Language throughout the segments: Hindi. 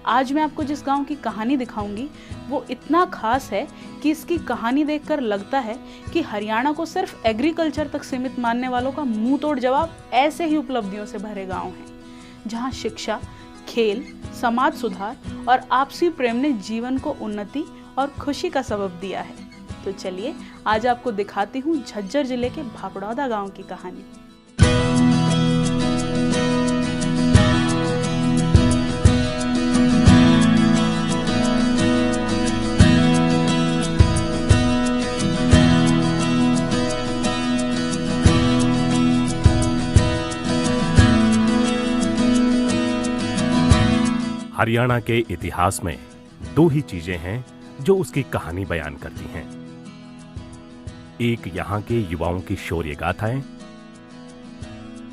आज मैं आपको जिस गांव की कहानी दिखाऊंगी वो इतना खास है कि इसकी कहानी देखकर लगता है कि हरियाणा को सिर्फ एग्रीकल्चर तक सीमित मानने वालों का मुंह तोड़ जवाब ऐसे ही उपलब्धियों से भरे गांव हैं, जहां शिक्षा, खेल, समाज सुधार और आपसी प्रेम ने जीवन को उन्नति और खुशी का सबब दिया है। तो चलिए आज आपको दिखाती हूँ झज्जर जिले के भापड़ौदा गांव की कहानी। हरियाणा के इतिहास में दो ही चीजें हैं जो उसकी कहानी बयान करती हैं। एक यहाँ के युवाओं की शौर्य गाथाएं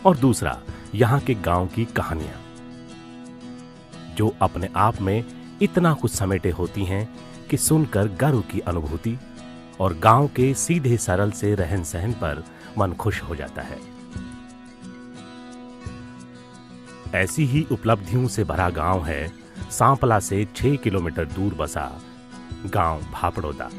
और दूसरा यहाँ के गांव की कहानियां, जो अपने आप में इतना कुछ समेटे होती हैं कि सुनकर गर्व की अनुभूति और गांव के सीधे सरल से रहन सहन पर मन खुश हो जाता है। ऐसी ही उपलब्धियों से भरा गांव है सांपला से 6 किलोमीटर दूर बसा गांव भापड़ौदा।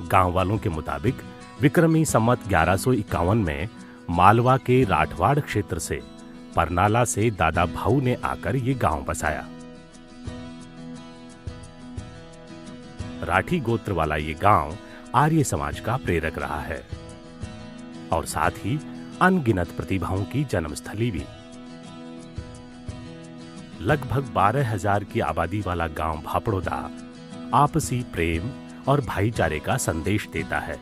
गांव वालों के मुताबिक विक्रमी संवत 1151 में मालवा के राठवाड़ क्षेत्र से परनाला से दादा भाऊ ने आकर ये गांव बसाया। राठी गोत्र वाला ये गांव आर्य समाज का प्रेरक रहा है और साथ ही अनगिनत प्रतिभाओं की जन्मस्थली भी। लगभग 12,000 की आबादी वाला गांव भापड़ौदा आपसी प्रेम और भाईचारे का संदेश देता है।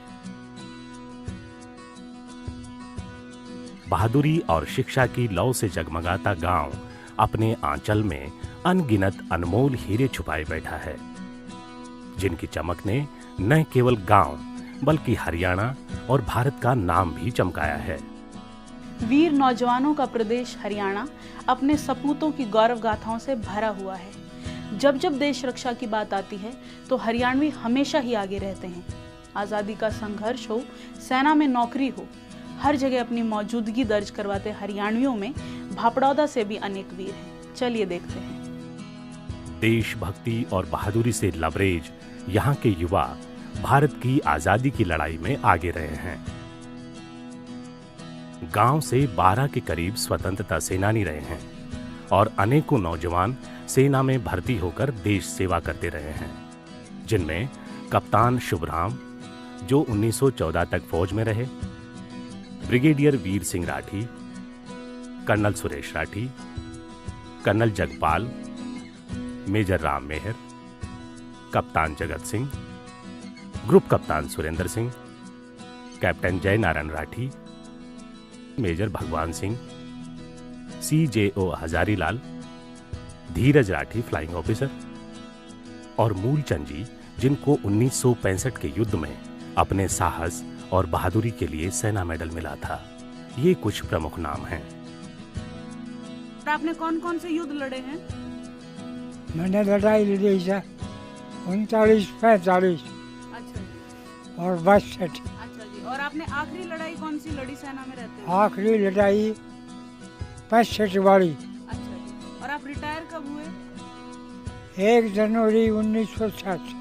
बहादुरी और शिक्षा की लौ से जगमगाता गांव अपने आंचल में अनगिनत अनमोल हीरे छुपाए बैठा है, जिनकी चमक ने न केवल गांव बल्कि हरियाणा और भारत का नाम भी चमकाया है। वीर नौजवानों का प्रदेश हरियाणा अपने सपूतों की गौरव गाथाओं से भरा हुआ है। जब जब देश रक्षा की बात आती है तो हरियाणवी हमेशा ही आगे रहते हैं। आज़ादी का संघर्ष हो, सेना में नौकरी हो, हर जगह अपनी मौजूदगी दर्ज करवाते हरियाणवियों में भापड़ौदा से भी अनेक वीर हैं। चलिए देखते हैं। देशभक्ति और बहादुरी से लबरेज यहाँ के युवा भारत की आजादी की लड़ाई में आगे रहे हैं। गांव से 12 के करीब स्वतंत्रता सेनानी रहे हैं और अनेकों नौजवान सेना में भर्ती होकर देश सेवा करते रहे हैं, जिनमें कप्तान शुभराम जो 1914 तक फौज में रहे, brigadier Veer Singh Rathi, colonel Suresh Rathi, colonel Jagpal, major Ram Mehar, कप्तान जगत सिंह, ग्रुप कप्तान सुरेंद्र सिंह, कैप्टन जय नारायण राठी, मेजर भगवान सिंह, CJO हजारीलाल, धीरज राठी फ्लाइंग ऑफिसर और मूलचंद जी, जिनको 1965 के युद्ध में अपने साहस और बहादुरी के लिए सेना मेडल मिला था। ये कुछ प्रमुख नाम हैं। आपने कौन कौन से युद्ध लड़े हैं? मैंने लड़ाई लड़ी है 39-45 और 62। और आपने आखिरी लड़ाई कौन सी लड़ी सेना में रहते हुए? आखिरी लड़ाई 65 वाली। अच्छा जी। और आप रिटायर कब हुए? 1 जनवरी 1960।